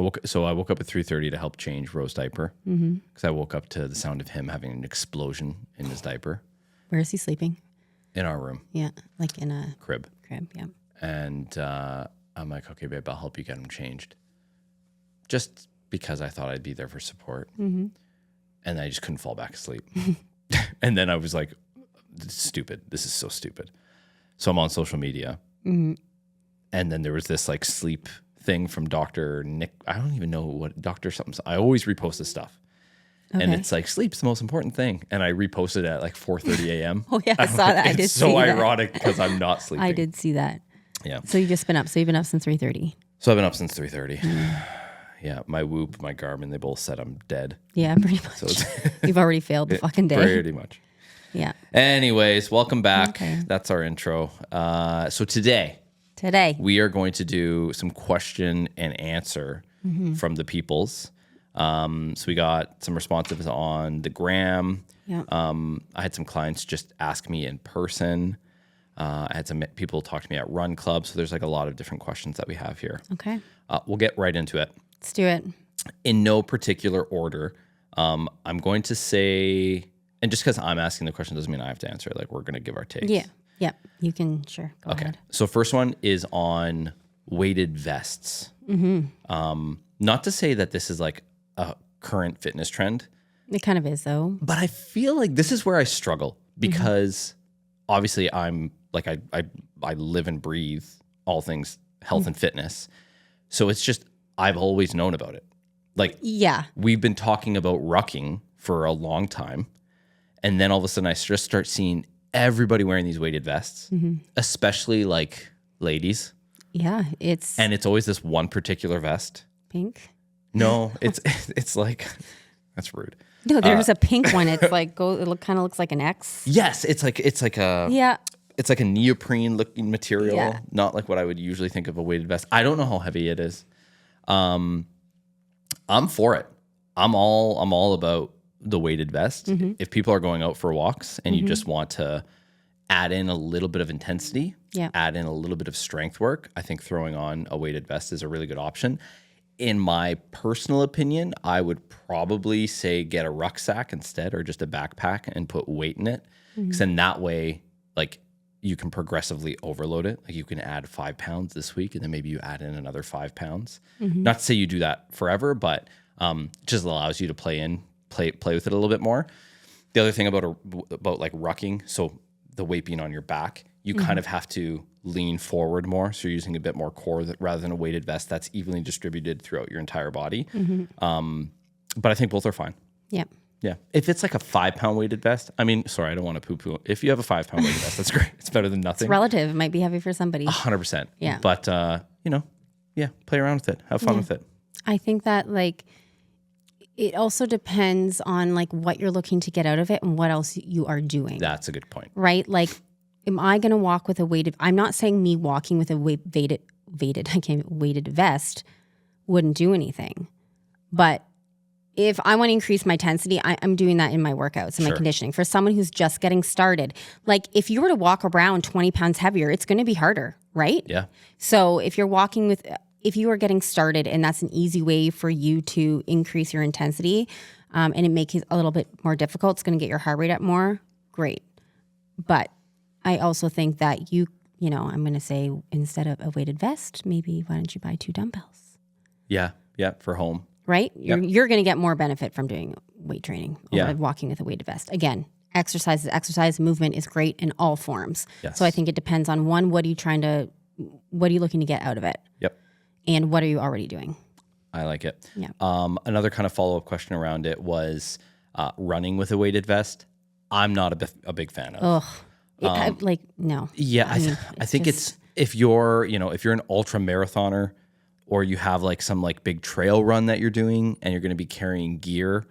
I woke up at 3:30 to help change Rose's diaper because I woke up to the sound of him having an explosion in his diaper. Where is he sleeping? In our room. Yeah, like in a crib. Yeah. And I'm like, okay, babe, I'll help you get him changed. Just because I thought I'd be there for support. And I just couldn't fall back asleep. And then I was like, stupid. This is so stupid. So I'm on social media. And then there was this like sleep thing from Dr. Nick. I don't even know what Dr. something. I always repost this stuff. Okay. And it's like, sleep's the most important thing. And I reposted at like 4:30 a.m. Oh, yeah, I saw that. I did see that. It's so ironic because I'm not sleeping. I did see that. Yeah. So you've just been up. So you've been up since 3:30. So I've been up since 3:30. Yeah. My Whoop, my Garmin, they both said I'm dead. Yeah, pretty much. So you've already failed the fucking day. Pretty much. Yeah. Anyways, welcome back. Okay. That's our intro. So today we are going to do some question and answer from the peoples. So we got some responses on the gram. Yeah. I had some clients just ask me in person. I had some people talk to me at Run Club. So there's like a lot of different questions that we have here. Okay. We'll get right into it. Let's do it. In no particular order. I'm going to say, and just because I'm asking the question doesn't mean I have to answer it. Like, we're going to give our takes. Yeah. Yeah. You can, sure. Go ahead. So first one is on weighted vests. Not to say that this is like a current fitness trend. It kind of is, though. But I feel like this is where I struggle because obviously I'm like, I live and breathe all things health and fitness. So it's just, I've always known about it. Like, yeah, we've been talking about rucking for a long time. And then all of a sudden I just start seeing everybody wearing these weighted vests, especially like ladies. Yeah, and it's always this one particular vest. Pink? No, it's like, that's rude. No, there's a pink one. It's like kind of looks like an X. Yes, it's like a yeah. It's like a neoprene looking material, Yeah. not like what I would usually think of a weighted vest. I don't know how heavy it is. I'm for it. I'm all about the weighted vest. If people are going out for walks and you just want to add in a little bit of intensity, add in a little bit of strength work, I think throwing on a weighted vest is a really good option. In my personal opinion, I would probably say get a rucksack instead, or just a backpack and put weight in it. Because then that way, like, you can progressively overload it. Like, you can add 5 pounds this week, and then maybe you add in another 5 pounds. Not to say you do that forever, but just allows you to play with it a little bit more. The other thing about like rucking, so the weight being on your back, you kind of have to lean forward more. So you're using a bit more core rather than a weighted vest that's evenly distributed throughout your entire body. But I think both are fine. Yeah. Yeah. If it's like a 5 pound weighted vest, I mean, sorry, I don't want to poo poo. If you have a 5 pound weighted vest, that's great. It's better than nothing. It's relative. It might be heavy for somebody. 100%. Yeah. But, play around with it. Have fun with it. I think that, like, it also depends on, like, what you're looking to get out of it and what else you are doing. That's a good point. Right? Like, am I going to walk with a weighted? I'm not saying me walking with a weighted vest wouldn't do anything. But if I want to increase my intensity, I'm doing that in my workouts and my conditioning. For someone who's just getting started, like, if you were to walk around 20 pounds heavier, it's going to be harder, right? Yeah. So if you are getting started and that's an easy way for you to increase your intensity, and it makes it a little bit more difficult, it's going to get your heart rate up more, great. But I also think that I'm going to say, instead of a weighted vest, maybe why don't you buy 2 dumbbells? Yeah. Yeah. For home. Right? You're going to get more benefit from doing weight training over walking with a weighted vest. Again, exercise, movement is great in all forms. Yes. So I think it depends on, one, what are you looking to get out of it? Yep. And what are you already doing? I like it. Yeah. Another kind of follow-up question around it was running with a weighted vest. I'm not a big fan of. No. Yeah, I think it's if you're an ultra marathoner, or you have like some like big trail run that you're doing and you're going to be carrying gear,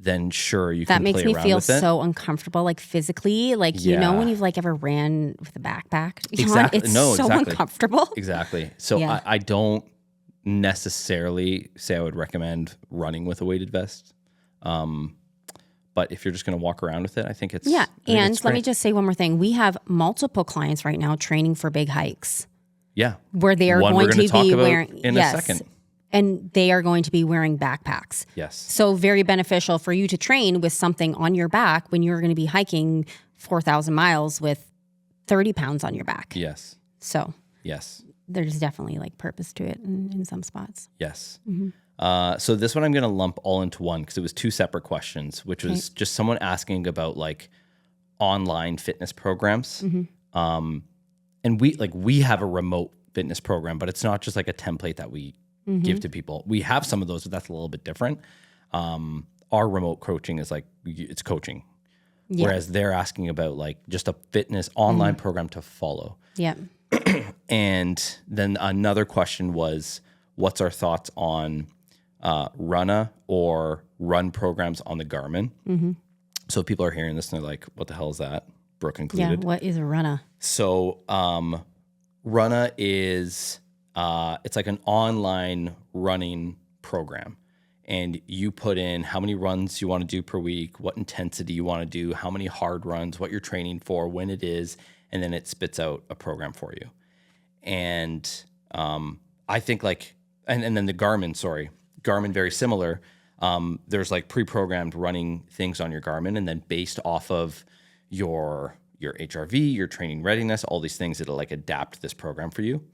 then sure, you can play around with it. That makes me feel so uncomfortable, like physically, like, when you've like ever ran with a backpack. Exactly. It's so uncomfortable. Exactly. So I don't necessarily say I would recommend running with a weighted vest. But if you're just going to walk around with it, I think it's And let me just say one more thing. We have multiple clients right now training for big hikes. Yeah. Where they are going to be wearing in a second. and they are going to be wearing backpacks. Yes. So very beneficial for you to train with something on your back when you're going to be hiking 4,000 miles with 30 pounds on your back. Yes. So yes, there's definitely like purpose to it in some spots. Yes. So this one I'm going to lump all into one because it was two separate questions, which was just someone asking about like online fitness programs. And we have a remote fitness program, but it's not just like a template that we give to people. We have some of those, but that's a little bit different. Our remote coaching is like, it's coaching. Yeah. Whereas they're asking about like just a fitness online program to follow. Yeah. And then another question was, what's our thoughts on Runna or run programs on the Garmin? So people are hearing this and they're like, what the hell is that? Brooke included. Yeah, what is a Runna? So Runna is, it's like an online running program. And you put in how many runs you want to do per week, what intensity you want to do, how many hard runs, what you're training for, when it is, and then it spits out a program for you. And I think like, and then the Garmin, very similar. There's like pre-programmed running things on your Garmin, and then based off of your HRV, your training readiness, all these things, it'll like adapt this program for you.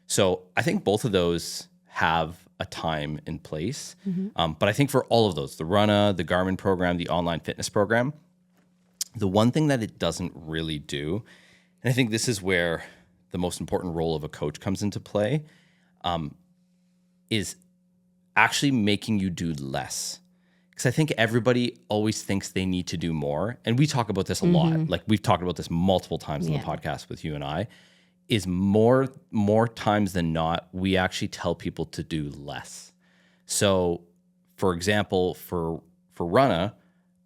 So I think both of those have a time and place. But I think for all of those, the Runna, the Garmin program, the online fitness program, the one thing that it doesn't really do, and I think this is where the most important role of a coach comes into play, is actually making you do less. Because I think everybody always thinks they need to do more. And we talk about this a lot. Like we've talked about this multiple times in the podcast with you and I, is more times than not, we actually tell people to do less. So for example, for Runna,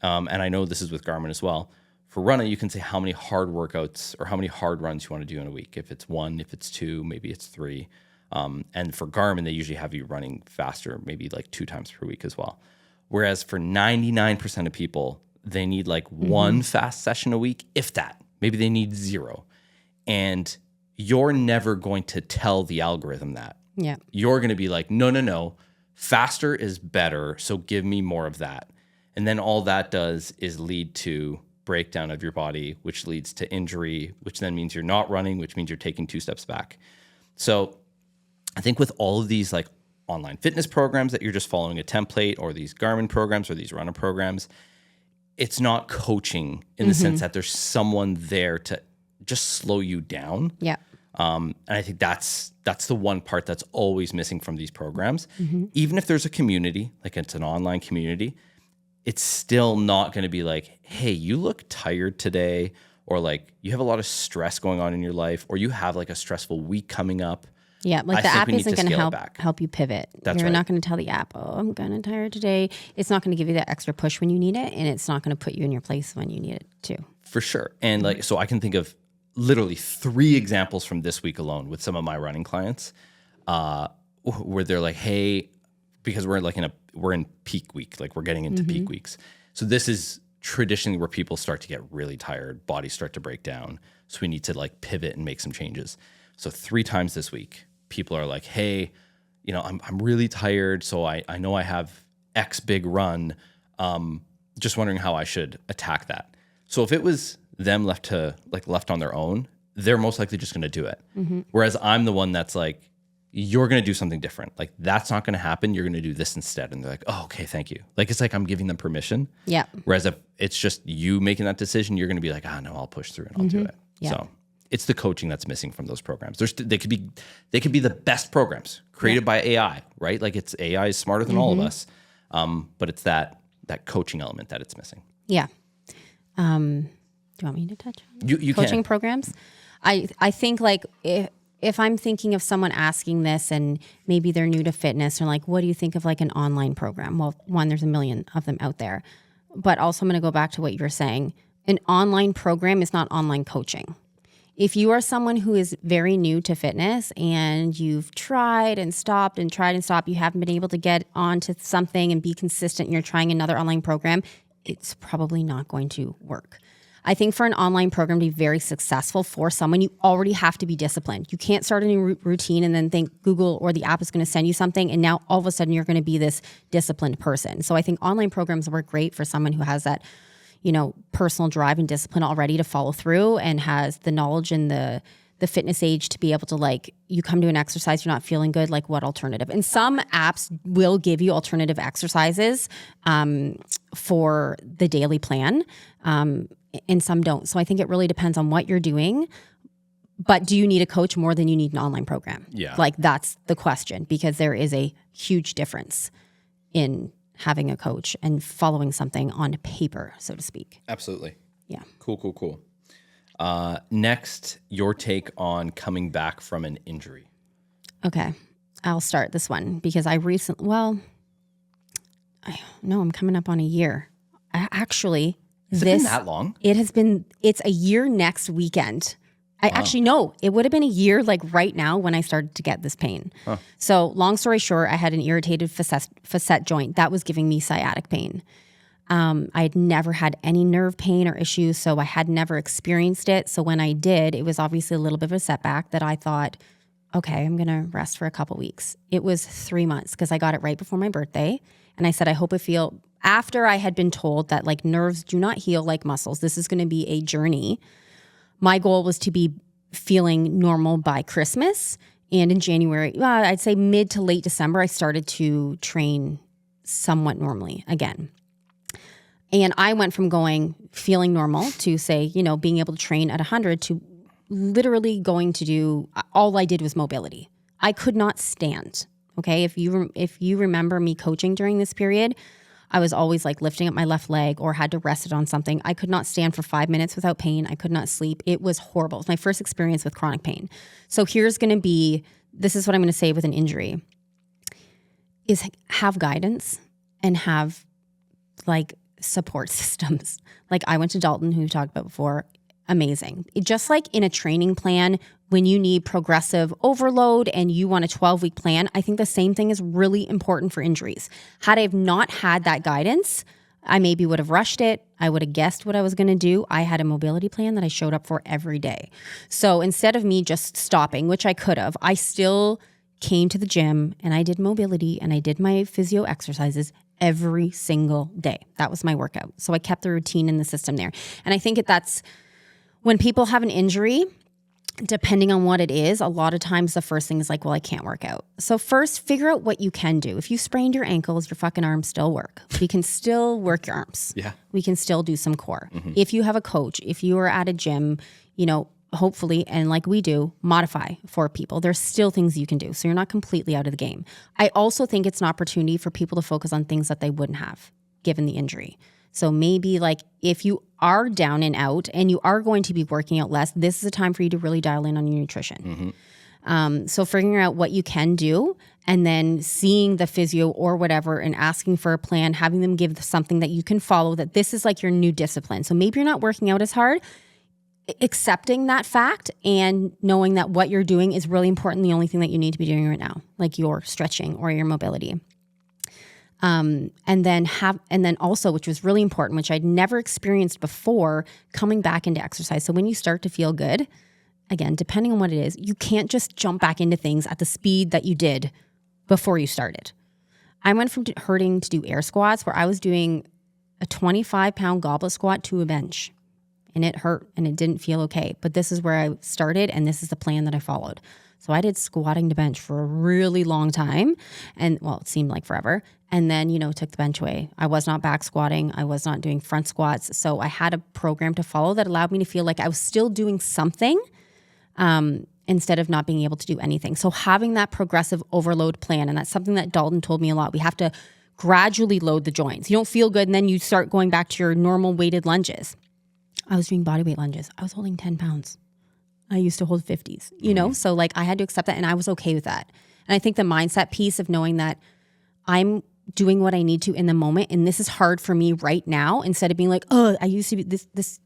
and I know this is with Garmin as well, for Runna, you can say how many hard workouts or how many hard runs you want to do in a week. If it's 1, if it's 2, maybe it's 3. And for Garmin, they usually have you running faster, maybe like 2 times per week as well. Whereas for 99% of people, they need like 1 fast session a week, if that. Maybe they need 0. And you're never going to tell the algorithm that. Yeah. You're going to be like, no, faster is better, so give me more of that. And then all that does is lead to breakdown of your body, which leads to injury, which then means you're not running, which means you're taking 2 steps back. So I think with all of these like online fitness programs that you're just following a template, or these Garmin programs or these Runna programs, it's not coaching in the sense that there's someone there to just slow you down. Yeah. And I think that's the one part that's always missing from these programs. Even if there's a community, like it's an online community, it's still not going to be like, hey, you look tired today, or like you have a lot of stress going on in your life, or you have like a stressful week coming up. Yeah, like the app isn't going to help you pivot. That's You're right. not going to tell the app, oh, I'm kind of tired today. It's not going to give you that extra push when you need it, and it's not going to put you in your place when you need it too. For sure. And like, so I can think of literally 3 examples from this week alone with some of my running clients, where they're like, hey, because we're in peak week, like we're getting into peak weeks. So this is traditionally where people start to get really tired, bodies start to break down. So we need to like pivot and make some changes. So 3 times this week, people are like, hey, I'm really tired. So I know I have X big run. Just wondering how I should attack that. So if it was them left on their own, they're most likely just going to do it. Whereas I'm the one that's like, you're going to do something different. Like that's not going to happen. You're going to do this instead. And they're like, oh, okay, thank you. Like, it's like I'm giving them permission. Yeah. Whereas if it's just you making that decision, you're going to be like, no, I'll push through and I'll do it. Yeah. So it's the coaching that's missing from those programs. They could be the best programs created by AI, right? Like AI is smarter than all of us. But it's that coaching element that it's missing. Yeah. Do you want me to touch on you coaching can. programs? I think like if I'm thinking of someone asking this and maybe they're new to fitness, or like, what do you think of like an online program? Well, one, there's a million of them out there. But also I'm going to go back to what you were saying. An online program is not online coaching. If you are someone who is very new to fitness and you've tried and stopped, you haven't been able to get onto something and be consistent, and you're trying another online program, it's probably not going to work. I think for an online program to be very successful for someone, you already have to be disciplined. You can't start a new routine and then think Google or the app is going to send you something, and now all of a sudden you're going to be this disciplined person. So I think online programs work great for someone who has that, personal drive and discipline already to follow through and has the knowledge and the fitness age to be able to, you come to an exercise, you're not feeling good, what alternative? And some apps will give you alternative exercises for the daily plan, and some don't. So I think it really depends on what you're doing. But do you need a coach more than you need an online program? Yeah. That's the question, because there is a huge difference in having a coach and following something on paper, so to speak. Absolutely. Yeah. Cool. Next, your take on coming back from an injury. Okay. I'll start this one because I'm coming up on a year. Has it been that long? It's a year next weekend. Actually, no, it would have been a year right now when I started to get this pain. Huh. So long story short, I had an irritated facet joint that was giving me sciatic pain. I had never had any nerve pain or issues, so I had never experienced it. So when I did, it was obviously a little bit of a setback that I thought, okay, I'm going to rest for a couple weeks. It was 3 months because I got it right before my birthday. And I said, I hope after I had been told that nerves do not heal like muscles, this is going to be a journey. My goal was to be feeling normal by Christmas. And in January, I'd say mid to late December, I started to train somewhat normally again. And I went from feeling normal to say, being able to train at 100 to literally going to do, all I did was mobility. I could not stand. Okay. If you remember me coaching during this period, I was always lifting up my left leg or had to rest it on something. I could not stand for 5 minutes without pain. I could not sleep. It was horrible. It was my first experience with chronic pain. So this is what I'm going to say with an injury is have guidance and have support systems. I went to Dalton, who we talked about before. Amazing. Just like in a training plan, when you need progressive overload and you want a 12-week plan, I think the same thing is really important for injuries. Had I have not had that guidance, I maybe would have rushed it. I would have guessed what I was going to do. I had a mobility plan that I showed up for every day. So instead of me just stopping, which I could have, I still came to the gym and I did mobility and I did my physio exercises every single day. That was my workout. So I kept the routine in the system there. And I think that's when people have an injury, depending on what it is, a lot of times the first thing is well, I can't work out. So first, figure out what you can do. If you sprained your ankles, your fucking arms still work. We can still work your arms. Yeah. We can still do some core. Mm-hmm. If you have a coach, if you are at a gym, hopefully, and like we do, modify for people. There's still things you can do. So you're not completely out of the game. I also think it's an opportunity for people to focus on things that they wouldn't have given the injury. So maybe if you are down and out and you are going to be working out less, this is a time for you to really dial in on your nutrition. Mm-hmm. So figuring out what you can do and then seeing the physio or whatever and asking for a plan, having them give something that you can follow, that this is your new discipline. So maybe you're not working out as hard, accepting that fact and knowing that what you're doing is really important. The only thing that you need to be doing right now, your stretching or your mobility. And then also, which was really important, which I'd never experienced before, coming back into exercise. So when you start to feel good, again, depending on what it is, you can't just jump back into things at the speed that you did before you started. I went from hurting to do air squats where I was doing a 25-pound goblet squat to a bench, and it hurt and it didn't feel okay. But this is where I started, and this is the plan that I followed. So I did squatting to bench for a really long time, and it seemed like forever. And then, took the bench away. I was not back squatting. I was not doing front squats. So I had a program to follow that allowed me to feel like I was still doing something instead of not being able to do anything. So having that progressive overload plan, and that's something that Dalton told me a lot. We have to gradually load the joints. You don't feel good, and then you start going back to your normal weighted lunges. I was doing bodyweight lunges. I was holding 10 pounds. I used to hold 50s, So I had to accept that, and I was okay with that. And I think the mindset piece of knowing that I'm doing what I need to in the moment, and this is hard for me right now, instead of being I used to be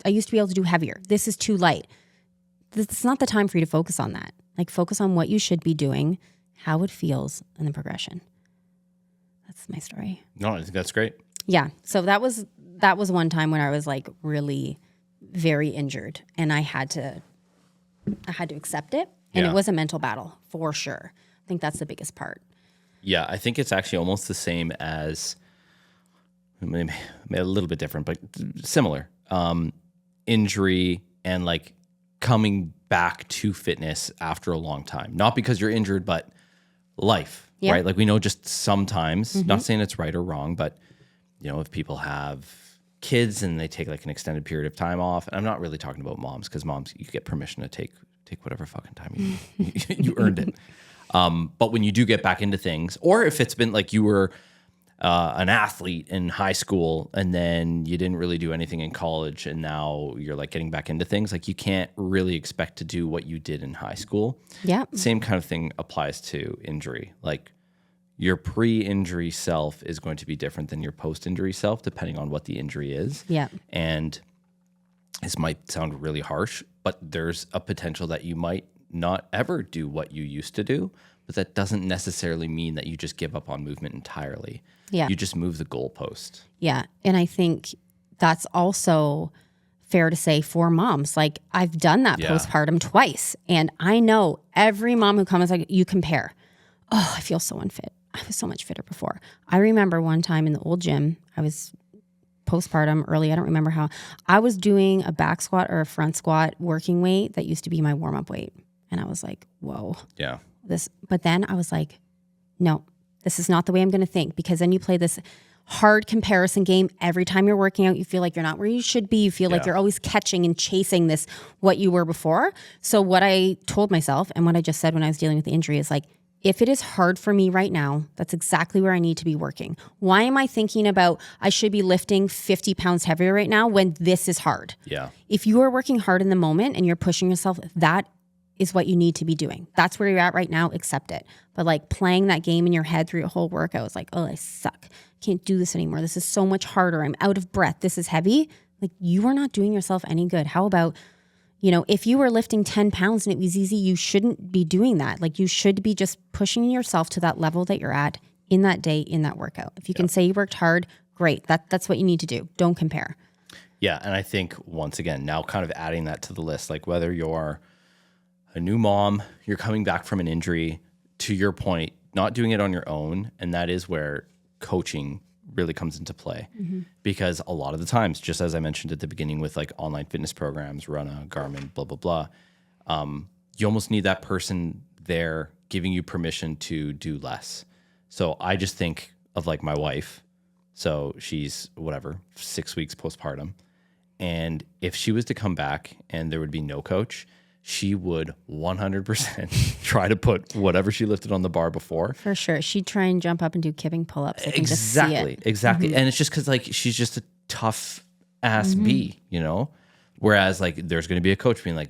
I used to be able to do heavier. This is too light. It's not the time for you to focus on that. Focus on what you should be doing, how it feels, and the progression. That's my story. No, I think that's great. Yeah. So that was one time when I was really very injured, and I had to accept it. And Yeah. it was a mental battle for sure. I think that's the biggest part. Yeah, I think it's actually almost the same as, maybe a little bit different, but similar. Injury and like coming back to fitness after a long time. Not because you're injured, but life, Yeah. right? Like we know just sometimes, not saying it's right or wrong, but you know, if people have kids and they take like an extended period of time off, and I'm not really talking about moms, because moms, you get permission to take whatever fucking time you earned it. But when you do get back into things, or if it's been like you were an athlete in high school and then you didn't really do anything in college and now you're like getting back into things, like you can't really expect to do what you did in high school. Yeah. Same kind of thing applies to injury. Like your pre-injury self is going to be different than your post-injury self, depending on what the injury is. Yeah. And this might sound really harsh, but there's a potential that you might not ever do what you used to do, but that doesn't necessarily mean that you just give up on movement entirely. Yeah. You just move the goalpost. Yeah. And I think that's also fair to say for moms. Like I've done that postpartum twice. And I know every mom who comes, like, you compare. Oh, I feel so unfit. I was so much fitter before. I remember one time in the old gym, I was postpartum early. I don't remember how. I was doing a back squat or a front squat working weight that used to be my warm-up weight. And I was like, whoa. Yeah. But then I was like, no, this is not the way I'm going to think, because then you play this hard comparison game. Every time you're working out, you feel like you're not where you should be. You feel like you're always catching and chasing this, what you were before. So what I told myself and what I just said when I was dealing with the injury is like, if it is hard for me right now, that's exactly where I need to be working. Why am I thinking about I should be lifting 50 pounds heavier right now when this is hard? Yeah. If you are working hard in the moment and you're pushing yourself, that is what you need to be doing. That's where you're at right now. Accept it. But like playing that game in your head through your whole workout, I was like, oh, I suck. Can't do this anymore. This is so much harder. I'm out of breath. This is heavy. Like you are not doing yourself any good. How about, you know, if you were lifting 10 pounds and it was easy, you shouldn't be doing that. Like you should be just pushing yourself to that level that you're at in that day, in that workout. If you can say you worked hard, great. That's what you need to do. Don't compare. Yeah. And I think once again, now kind of adding that to the list, like whether you're a new mom, you're coming back from an injury, to your point, not doing it on your own. And that is where coaching really comes into play, because a lot of the times, just as I mentioned at the beginning with like online fitness programs, Run, Garmin, blah, blah, blah, you almost need that person there giving you permission to do less. So I just think of like my wife. So she's 6 weeks postpartum. And if she was to come back and there would be no coach, she would 100% try to put whatever she lifted on the bar before. For sure. She'd try and jump up and do kipping pull-ups. I can just see it. Exactly. And it's just because like she's just a tough ass bee, you know? Whereas like there's going to be a coach being like,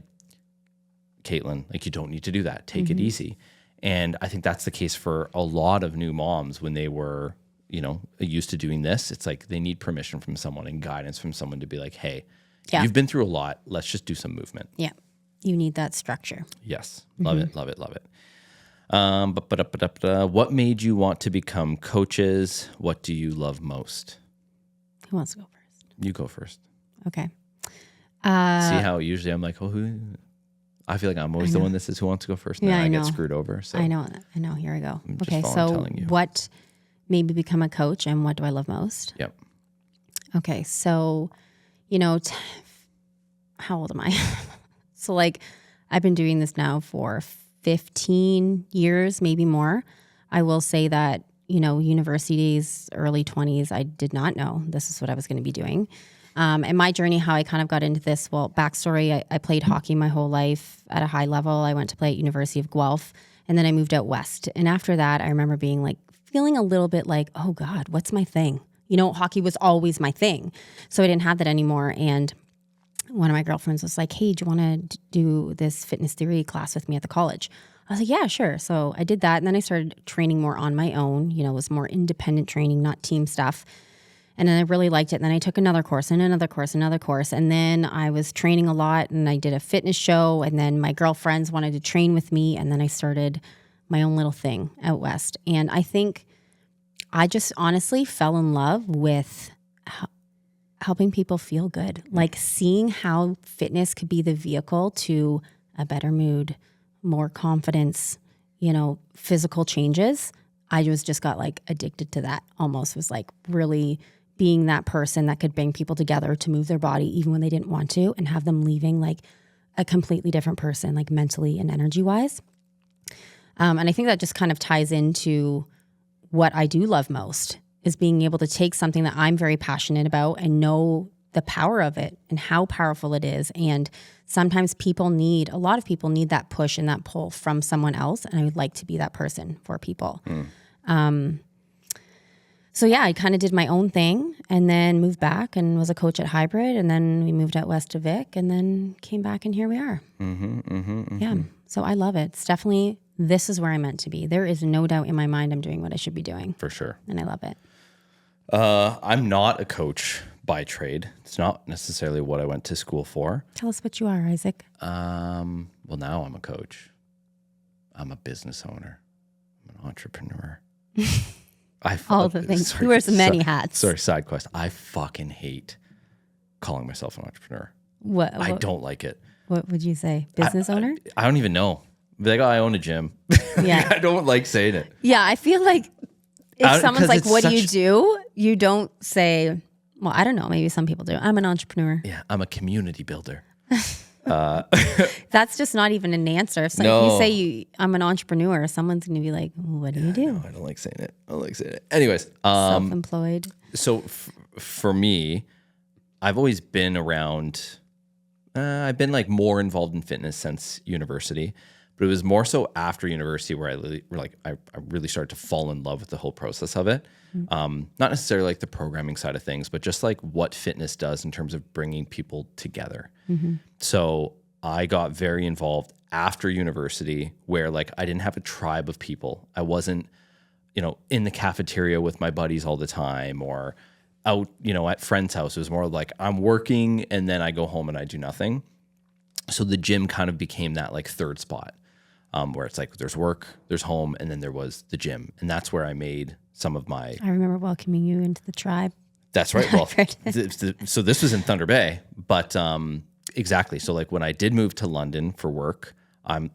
Caitlin, like you don't need to do that. Take it easy. And I think that's the case for a lot of new moms when they were, you know, used to doing this. It's like they need permission from someone and guidance from someone to be like, hey, you've been through a lot. Let's just do some movement. Yeah. You need that structure. Yes. Love it. Love it. Love it. What made you want to become coaches? What do you love most? Who wants to go first? You go first. Okay. See how usually I'm like, oh, who? I feel like I'm always the one that says who wants to go first. And Yeah, then I I know. get screwed over. So I know. Here I go. just Okay. So telling you. what made me become a coach and what do I love most? Yep. Okay. So, you know, how old am I? So like I've been doing this now for 15 years, maybe more. I will say that, you know, university days, early 20s, I did not know this is what I was going to be doing. And my journey, how I kind of got into this, well, backstory, I played hockey my whole life at a high level. I went to play at University of Guelph, and then I moved out west. And after that, I remember being like, feeling a little bit like, oh God, what's my thing? You know, hockey was always my thing. So I didn't have that anymore. And one of my girlfriends was like, hey, do you want to do this fitness theory class with me at the college? I was like, yeah, sure. So I did that. And then I started training more on my own. You know, it was more independent training, not team stuff. And then I really liked it. And then I took another course and another course, another course. And then I was training a lot and I did a fitness show. And then my girlfriends wanted to train with me. And then I started my own little thing out west. And I think I just honestly fell in love with helping people feel good, like seeing how fitness could be the vehicle to a better mood, more confidence, physical changes. I just got like addicted to that. Almost was like really being that person that could bring people together to move their body even when they didn't want to, and have them leaving like a completely different person, like mentally and energy wise. And I think that just kind of ties into what I do love most, is being able to take something that I'm very passionate about and know the power of it and how powerful it is. And sometimes a lot of people need that push and that pull from someone else. And I would like to be that person for people. So yeah, I kind of did my own thing and then moved back and was a coach at Hybrid. And then we moved out west to Vic and then came back and here we are. Yeah. So I love it. It's definitely, this is where I'm meant to be. There is no doubt in my mind I'm doing what I should be doing. For sure. And I love it. I'm not a coach by trade. It's not necessarily what I went to school for. Tell us what you are, Isaac. Well, now I'm a coach. I'm a business owner. I'm an entrepreneur. All the things. He wears many hats. Sorry, side quest. I fucking hate calling myself an entrepreneur. What I don't like it. What would you say? Business owner? I don't even know. Be like, oh, I own a gym. Yeah. I don't like saying it. Yeah, I feel like if someone's like, what do you do? You don't say, well, I don't know. Maybe some people do. I'm an entrepreneur. Yeah, I'm a community builder. That's just not even an answer. If you say I'm an entrepreneur, someone's going to be like, what do you do? No, I don't like saying it. Anyways. Self-employed. So for me, I've always been around, I've been like more involved in fitness since university. But it was more so after university where I really started to fall in love with the whole process of it. Not necessarily like the programming side of things, but just like what fitness does in terms of bringing people together. So I got very involved after university where like I didn't have a tribe of people. I wasn't, in the cafeteria with my buddies all the time or out, at friends' house. It was more like I'm working and then I go home and I do nothing. So the gym kind of became that like third spot. Where it's like there's work, there's home, and then there was the gym. And that's where I made some of my... I remember welcoming you into the tribe. That's right. Well, so this was in Thunder Bay, but exactly. So like when I did move to London for work,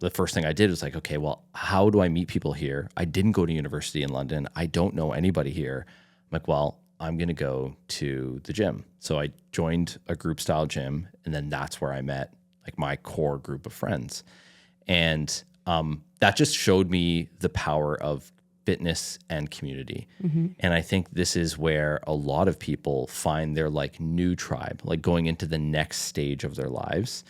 the first thing I did was like, okay, well, how do I meet people here? I didn't go to university in London. I don't know anybody here. I'm like, well, I'm going to go to the gym. So I joined a group style gym, and then that's where I met like my core group of friends. And that just showed me the power of fitness and community. And I think this is where a lot of people find their like new tribe, like going into the next stage of their lives.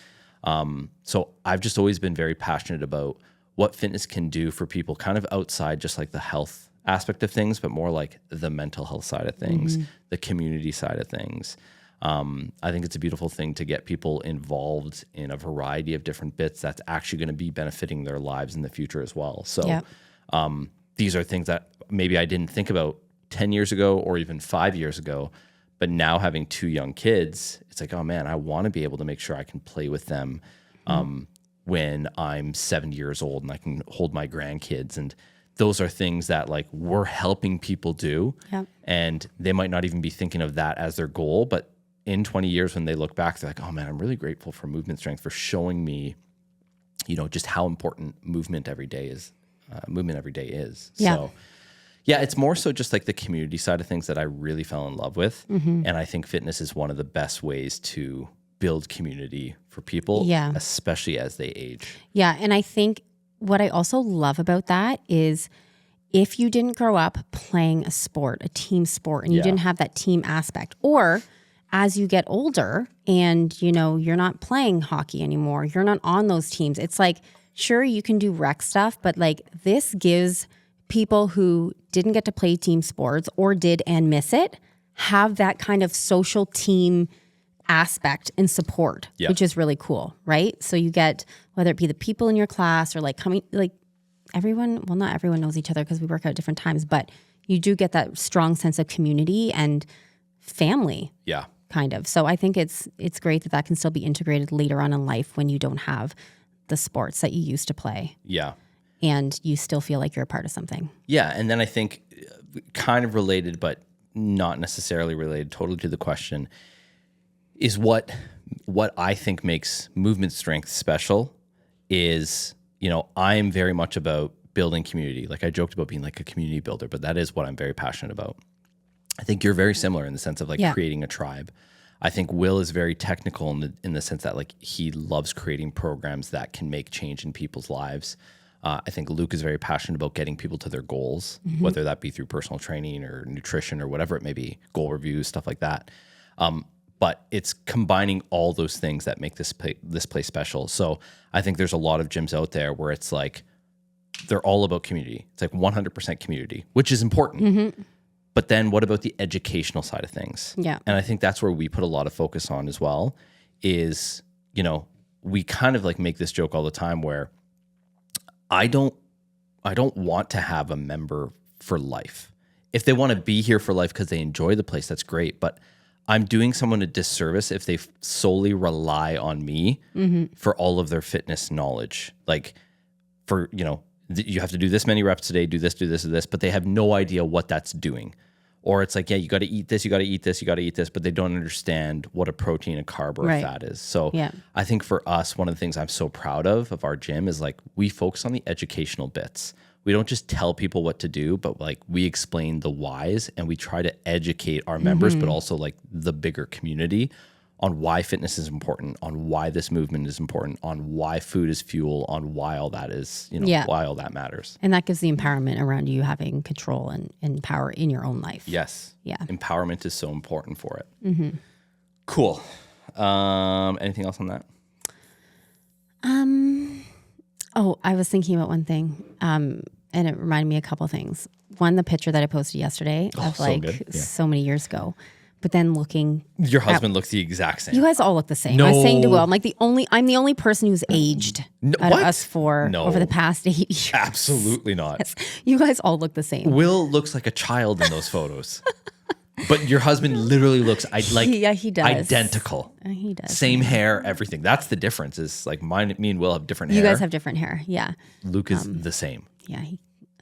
So I've just always been very passionate about what fitness can do for people kind of outside just like the health aspect of things, but more like the mental health side of things, the community side of things. I think it's a beautiful thing to get people involved in a variety of different bits that's actually going to be benefiting their lives in the future as well. So these are things that maybe I didn't think about 10 years ago or even 5 years ago, but now having 2 young kids, it's like, oh man, I want to be able to make sure I can play with them when I'm 70 years old and I can hold my grandkids. And those are things that like we're helping people do. And they might not even be thinking of that as their goal, but in 20 years when they look back, they're like, oh man, I'm really grateful for Movement Strength for showing me, just how important movement every day is. So yeah, it's more so just like the community side of things that I really fell in love with. And I think fitness is one of the best ways to build community for people, especially as they age. Yeah. And I think what I also love about that is if you didn't grow up playing a sport, a team sport, and you didn't have that team aspect, or as you get older and, you're not playing hockey anymore, you're not on those teams. It's like, sure, you can do rec stuff, but like this gives people who didn't get to play team sports or did and miss it, have that kind of social team aspect and support, which is really cool, right? So you get, whether it be the people in your class or like coming, like everyone, well, not everyone knows each other because we work out at different times, but you do get that strong sense of community and family. Yeah. Kind of. So I think it's great that can still be integrated later on in life when you don't have the sports that you used to play. Yeah. And you still feel like you're a part of something. Yeah. And then I think kind of related, but not necessarily related totally to the question, is what I think makes movement strength special is, I'm very much about building community. Like I joked about being like a community builder, but that is what I'm very passionate about. I think you're very similar in the sense of like creating a tribe. I think Will is very technical in the sense that like he loves creating programs that can make change in people's lives. I think Luke is very passionate about getting people to their goals, whether that be through personal training or nutrition or whatever it may be, goal reviews, stuff like that. But it's combining all those things that make this place special. So I think there's a lot of gyms out there where it's like they're all about community. It's like 100% community, which is important. But then what about the educational side of things? Yeah. And I think that's where we put a lot of focus on as well is, we kind of like make this joke all the time where I don't want to have a member for life. If they want to be here for life because they enjoy the place, that's great. But I'm doing someone a disservice if they solely rely on me for all of their fitness knowledge. Like for, you have to do this many reps today, do this, but they have no idea what that's doing. Or it's like, you got to eat this, you got to eat this, you got to eat this, but they don't understand what a protein, a carb, or a fat is. So I think for us, one of the things I'm so proud of our gym is like we focus on the educational bits. We don't just tell people what to do, but like we explain the whys and we try to educate our members, but also like the bigger community on why fitness is important, on why this movement is important, on why food is fuel, on why all that is, why all that matters. And that gives the empowerment around you having control and power in your own life. Yes. Yeah. Empowerment is so important for it. Cool. Anything else on that? I was thinking about one thing, and it reminded me of a couple of things. One, the picture that I posted yesterday of so many years ago. But then looking, your husband looks the exact same. You guys all look the same. I was saying to Will, I'm the only person who's aged out of us four over the past 8 years. Absolutely not. Yes. You guys all look the same. Will looks like a child in those photos, but your husband literally looks he does. Identical. He does. Same hair, everything. That's the difference. Is like me and Will have different hair. You guys have different hair. Yeah. Luke is the same. Yeah.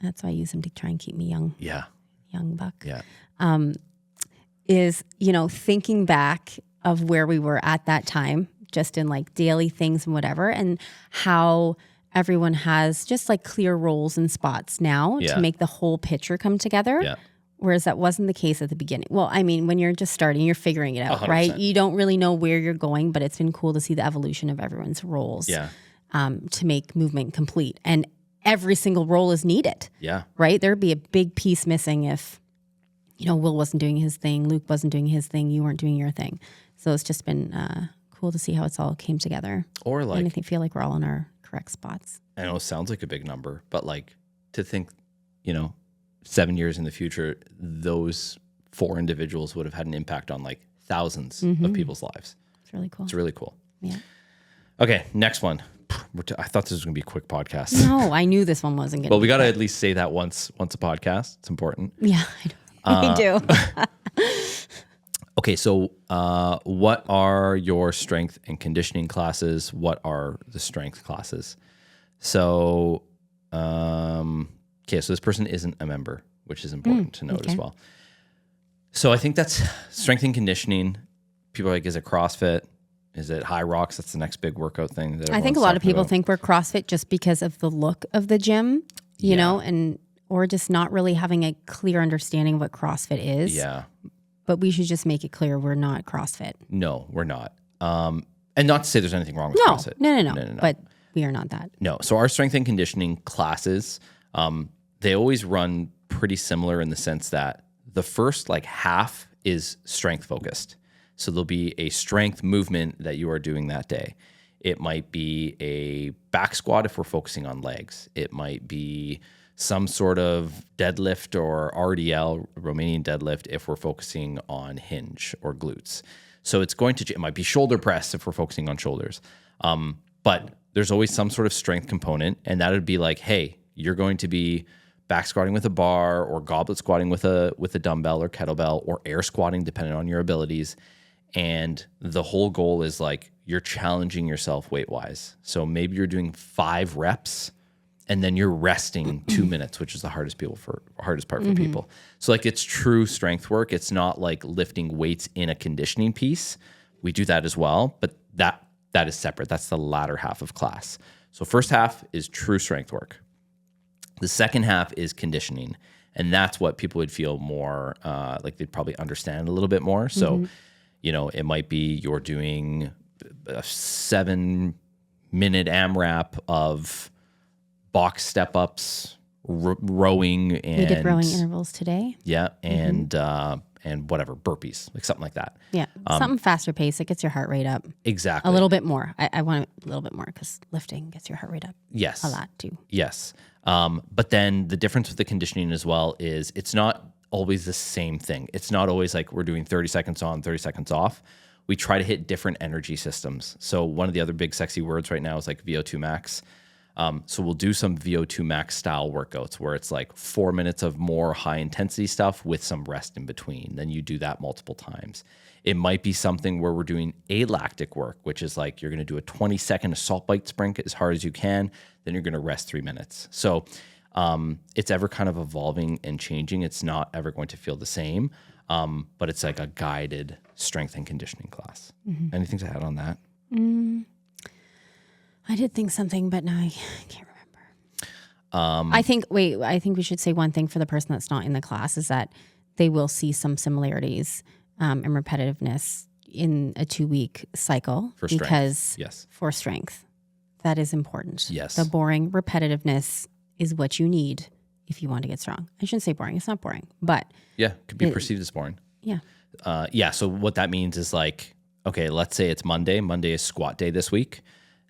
That's why I use him to try and keep me young. Yeah. Young buck. Yeah. Is, thinking back of where we were at that time, just in like daily things and whatever, and how everyone has just like clear roles and spots now to make the whole picture come together. Yeah. Whereas that wasn't the case at the beginning. Well, I mean, when you're just starting, you're figuring it out, 100%. right? You don't really know where you're going, but it's been cool to see the evolution of everyone's roles to make movement complete. And every single role is needed. Yeah. Right? There'd be a big piece missing if Will wasn't doing his thing, Luke wasn't doing his thing, you weren't doing your thing. So it's just been cool to see how it's all came together. Or like, and I feel like we're all in our correct spots. I know it sounds like a big number, but like to think, 7 years in the future, those 4 individuals would have had an impact on like thousands of people's lives. It's really cool. It's really cool. Yeah. Okay, next one. I thought this was going to be a quick podcast. No, I knew this one wasn't going to be. Well, we got to at least say that once a podcast. It's important. Yeah, I do. Okay, so what are your strength and conditioning classes? What are the strength classes? So, so this person isn't a member, which is important to note as well. So I think that's strength and conditioning. People are like, is it CrossFit? Is it High Rocks? That's the next big workout thing. I think a lot of people think we're CrossFit just because of the look of the gym, you know, or just not really having a clear understanding of what CrossFit is. Yeah. But we should just make it clear we're not CrossFit. No, we're not. And not to say there's anything wrong with CrossFit. No. But we are not that. No. So our strength and conditioning classes, they always run pretty similar in the sense that the first like half is strength focused. So there'll be a strength movement that you are doing that day. It might be a back squat if we're focusing on legs. It might be some sort of deadlift or RDL, Romanian deadlift, if we're focusing on hinge or glutes. So it might be shoulder press if we're focusing on shoulders. But there's always some sort of strength component, and that would be like, hey, you're going to be back squatting with a bar or goblet squatting with a dumbbell or kettlebell or air squatting, depending on your abilities. And the whole goal is like you're challenging yourself weight-wise. So maybe you're doing 5 reps and then you're resting 2 minutes, which is the hardest part for people. So like it's true strength work. It's not like lifting weights in a conditioning piece, We do that as well, but that is separate. That's the latter half of class. So first half is true strength work. The second half is conditioning. And that's what people would feel more like they'd probably understand a little bit more. So, it might be you're doing a 7-minute AMRAP of box step-ups, rowing, and We did rowing intervals today. Yeah, and whatever, burpees, like something like that. Yeah, something faster pace. It gets your heart rate up. Exactly. A little bit more. I want a little bit more because lifting gets your heart rate up. Yes. A lot too. Yes. But then the difference with the conditioning as well is it's not always the same thing. It's not always like we're doing 30 seconds on, 30 seconds off. We try to hit different energy systems. So one of the other big sexy words right now is like VO2 max. So we'll do some VO2 max style workouts where it's like 4 minutes of more high intensity stuff with some rest in between. Then you do that multiple times. It might be something where we're doing alactic work, which is like you're going to do a 20-second assault bike sprint as hard as you can. Then you're going to rest 3 minutes. So it's ever kind of evolving and changing. It's not ever going to feel the same, but it's like a guided strength and conditioning class. Anything to add on that? I did think something, but now I can't remember. I think we should say one thing for the person that's not in the class is that they will see some similarities and repetitiveness in a 2-week cycle For strength. because Yes. for strength, that is important. Yes. The boring repetitiveness is what you need if you want to get strong. I shouldn't say boring. It's not boring, but Yeah, could be perceived as boring. yeah. So what that means is like, okay, let's say it's Monday. Monday is squat day this week.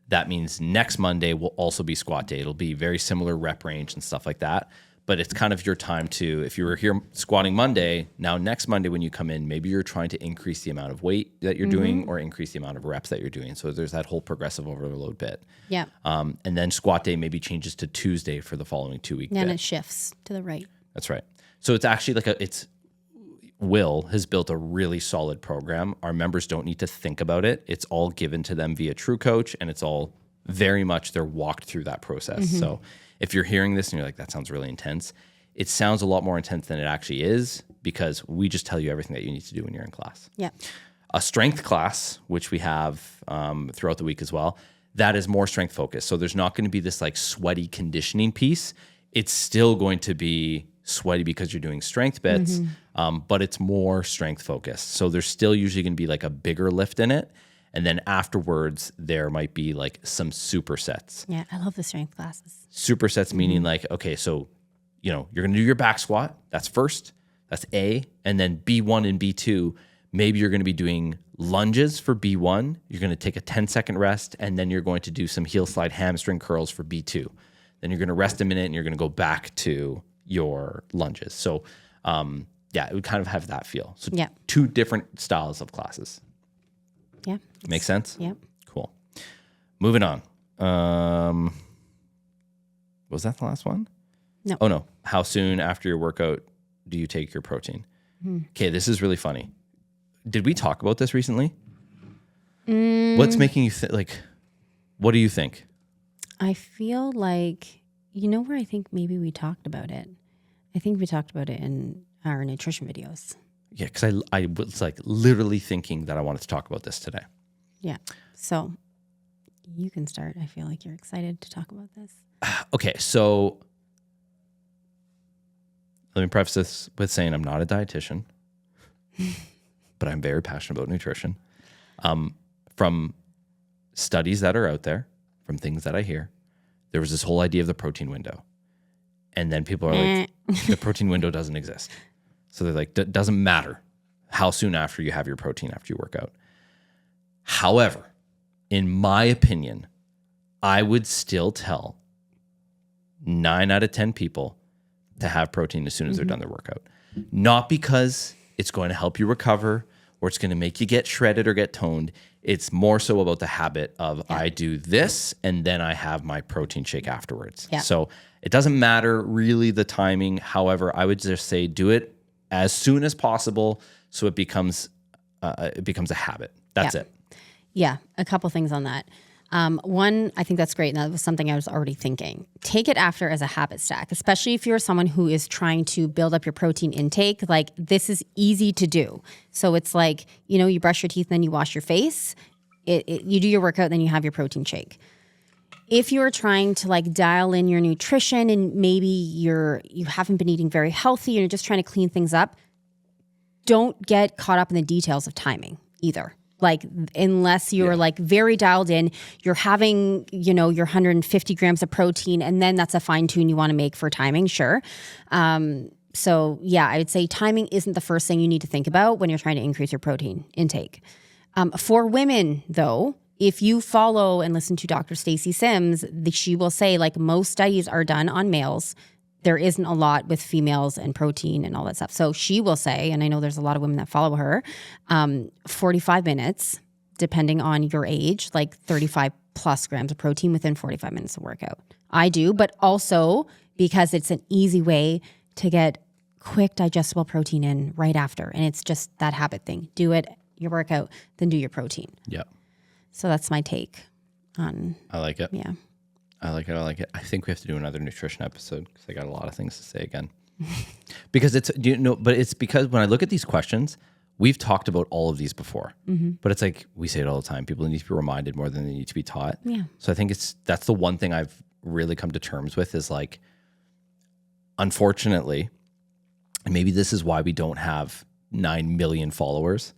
That means next Monday will also be squat day. It'll be very similar rep range and stuff like that. But it's kind of your time to, if you were here squatting Monday, now next Monday when you come in, maybe you're trying to increase the amount of weight that you're doing or increase the amount of reps that you're doing. So there's that whole progressive overload bit. Yeah. And then squat day maybe changes to Tuesday for the following 2-week And bit. it shifts to the right. That's right. So it's actually like Will has built a really solid program. Our members don't need to think about it. It's all given to them via True Coach, and it's all very much they're walked through that process. So if you're hearing this and you're like, that sounds really intense, it sounds a lot more intense than it actually is because we just tell you everything that you need to do when you're in class. Yeah. A strength class, which we have throughout the week as well, that is more strength focused. So there's not going to be this like sweaty conditioning piece. It's still going to be sweaty because you're doing strength bits, but it's more strength focused. So there's still usually going to be like a bigger lift in it. And then afterwards, there might be like some supersets. Yeah, I love the strength classes. Supersets meaning like, okay, so, you're going to do your back squat. That's first. That's A. And then B1 and B2, maybe you're going to be doing lunges for B1. You're going to take a 10-second rest, and then you're going to do some heel slide hamstring curls for B2. Then you're going to rest a minute, and you're going to go back to your lunges. So, it would kind of have that feel. So 2 different styles of classes. Yeah. Make sense? Yeah. Cool. Moving on. Was that the last one? No. Oh, no. How soon after your workout do you take your protein? Okay, this is really funny. Did we talk about this recently? What's making you think, what do you think? I feel like, where I think maybe we talked about it? I think we talked about it in our nutrition videos. Yeah, because I was like literally thinking that I wanted to talk about this today. Yeah. So you can start. I feel like you're excited to talk about this. Okay, so let me preface this with saying I'm not a dietitian, but I'm very passionate about nutrition. From studies that are out there, from things that I hear, there was this whole idea of the protein window. And then people are like, the protein window doesn't exist. So they're like, it doesn't matter how soon after you have your protein after you work out. However, in my opinion, I would still tell 9 out of 10 people to have protein as soon as they're done their workout. Not because it's going to help you recover or it's going to make you get shredded or get toned. It's more so about the habit of I do this and then I have my protein shake afterwards. Yeah. So it doesn't matter really the timing. However, I would just say do it as soon as possible so it becomes a habit. That's it. Yeah, a couple things on that. One, I think that's great. And that was something I was already thinking. Take it after as a habit stack, especially if you're someone who is trying to build up your protein intake. Like this is easy to do. So it's like, you brush your teeth, then you wash your face. You do your workout, then you have your protein shake. If you're trying to like dial in your nutrition and maybe you haven't been eating very healthy and you're just trying to clean things up, don't get caught up in the details of timing either. Like unless you're like very dialed in, you're having, your 150 grams of protein and then that's a fine tune you want to make for timing, sure. So yeah, I would say timing isn't the first thing you need to think about when you're trying to increase your protein intake. For women though, if you follow and listen to Dr. Stacy Sims, she will say like most studies are done on males. There isn't a lot with females and protein and all that stuff. So she will say, and I know there's a lot of women that follow her, 45 minutes, depending on your age, like 35 plus grams of protein within 45 minutes of workout. I do, but also because it's an easy way to get quick digestible protein in right after. And it's just that habit thing. Do it, your workout, then do your protein. Yeah. So that's my take on. I like it. Yeah. I like it. I think we have to do another nutrition episode because I got a lot of things to say again. Because but it's because when I look at these questions, we've talked about all of these before, but it's like we say it all the time. People need to be reminded more than they need to be taught. Yeah. So I think that's the one thing I've really come to terms with is like, unfortunately, and maybe this is why we don't have 9 million followers.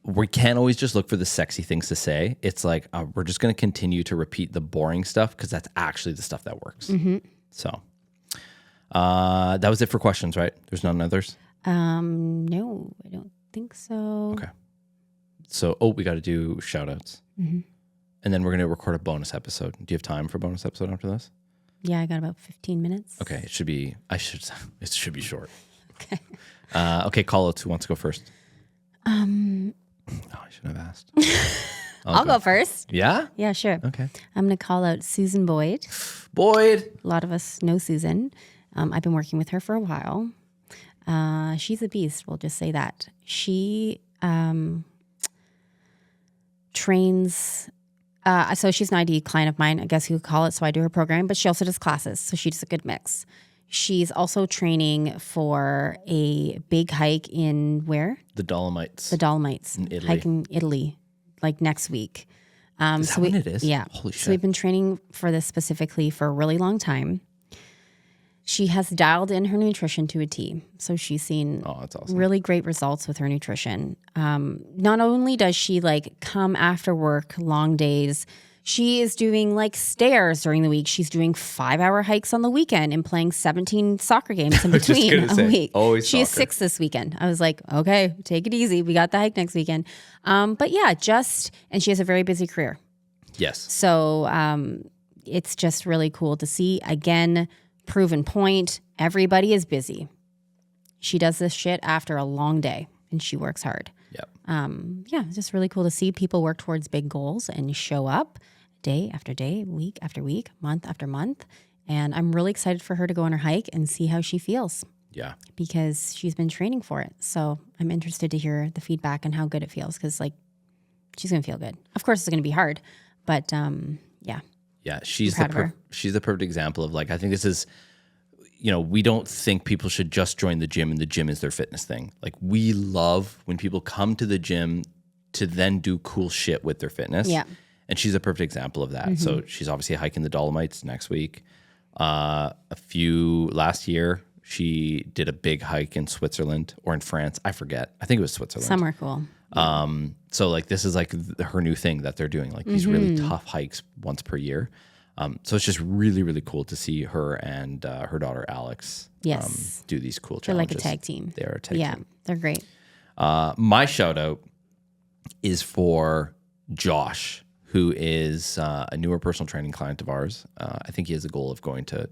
We can't always just look for the sexy things to say. It's like, we're just going to continue to repeat the boring stuff because that's actually the stuff that works. So that was it for questions, right? There's none others? No, I don't think so. Okay. So, we got to do shout outs. And then we're going to record a bonus episode. Do you have time for a bonus episode after this? Yeah, I got about 15 minutes. Okay. It should be short. Okay. Okay. Call outs. Who wants to go first? I shouldn't have asked. I'll go first. Yeah? Yeah, sure. Okay. I'm going to call out Susan Boyd. Boyd. A lot of us know Susan. I've been working with her for a while. She's a beast. We'll just say that. She trains. So she's an ID client of mine, I guess you could call it. So I do her program, but she also does classes. So she does a good mix. She's also training for a big hike in where? The Dolomites. The Dolomites. In Italy. Hike in Italy, like next week. Is that when it is? Yeah. Holy shit. So we've been training for this specifically for a really long time. She has dialed in her nutrition to a T. So she's seen that's awesome. really great results with her nutrition. Not only does she like come after work, long days, she is doing like stairs during the week. She's doing 5-hour hikes on the weekend and playing 17 soccer games in between a week. Always she is soccer. 6 this weekend. I was like, okay, take it easy. We got the hike next weekend. But yeah, and she has a very busy career. Yes. So it's just really cool to see. Again, proven point. Everybody is busy. She does this shit after a long day and she works hard. Yep. Yeah, it's just really cool to see people work towards big goals and show up day after day, week after week, month after month. And I'm really excited for her to go on her hike and see how she feels. Yeah. Because she's been training for it. So I'm interested to hear the feedback and how good it feels because like she's going to feel good. Of course, it's going to be hard, but yeah. Yeah, she's the perfect example of like, I think this is, we don't think people should just join the gym and the gym is their fitness thing. Like we love when people come to the gym to then do cool shit with their fitness. Yeah. And she's a perfect example of that. So she's obviously hiking the Dolomites next week. Last year, she did a big hike in Switzerland or in France. I forget. I think it was Switzerland. Somewhere cool. So like this is like her new thing that they're doing, like these really tough hikes once per year. So it's just really, really cool to see her and her daughter Alex do these cool They're challenges. like a tag team. They are a tag team. Yeah, they're great. My shout out is for Josh, who is a newer personal training client of ours. I think he has a goal of going to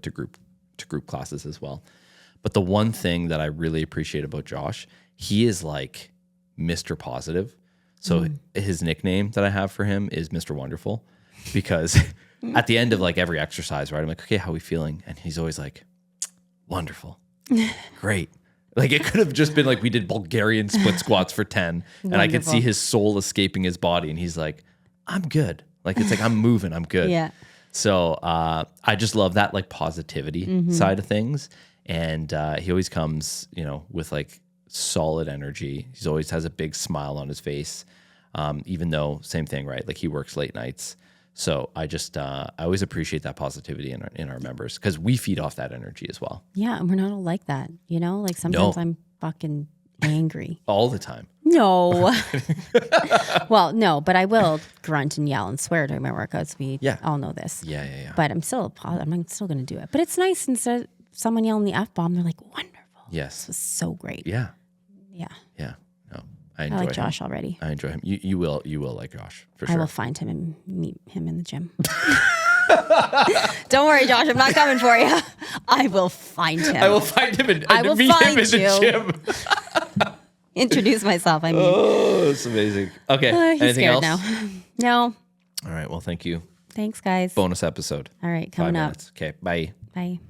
group classes as well. But the one thing that I really appreciate about Josh, he is like Mr. Positive. So his nickname that I have for him is Mr. Wonderful, because at the end of like every exercise, right, I'm like, okay, how are we feeling? And he's always like, wonderful, great. Like it could have just been like we did Bulgarian split squats for 10 and I could see his soul escaping his body and he's like, I'm good. Like, it's like, I'm moving, I'm good. Yeah. So I just love that like positivity side of things. And he always comes, with like solid energy. He's always has a big smile on his face. Even though same thing, right? Like he works late nights. So I just, I always appreciate that positivity in our members because we feed off that energy as well. Yeah. And we're not all like that, Like sometimes I'm fucking angry. All the time. No. Well, no, but I will grunt and yell and swear during my workouts. We all know this. Yeah. But I'm still going to do it. But it's nice instead of someone yelling the F-bomb, they're like, wonderful. Yes. This was so great. Yeah. Yeah. Yeah. No, I like Josh already. I enjoy him. You will like Josh for sure. I will find him and meet him in the gym. Don't worry, Josh. I'm not coming for you. I will find him. I will find him and meet him in the gym. Introduce myself. Oh, it's amazing. Okay. He's Anything scared else? now. No. All right. Well, thank you. Thanks, guys. Bonus episode. All right. 5 Coming up. minutes. Okay. Bye. Bye.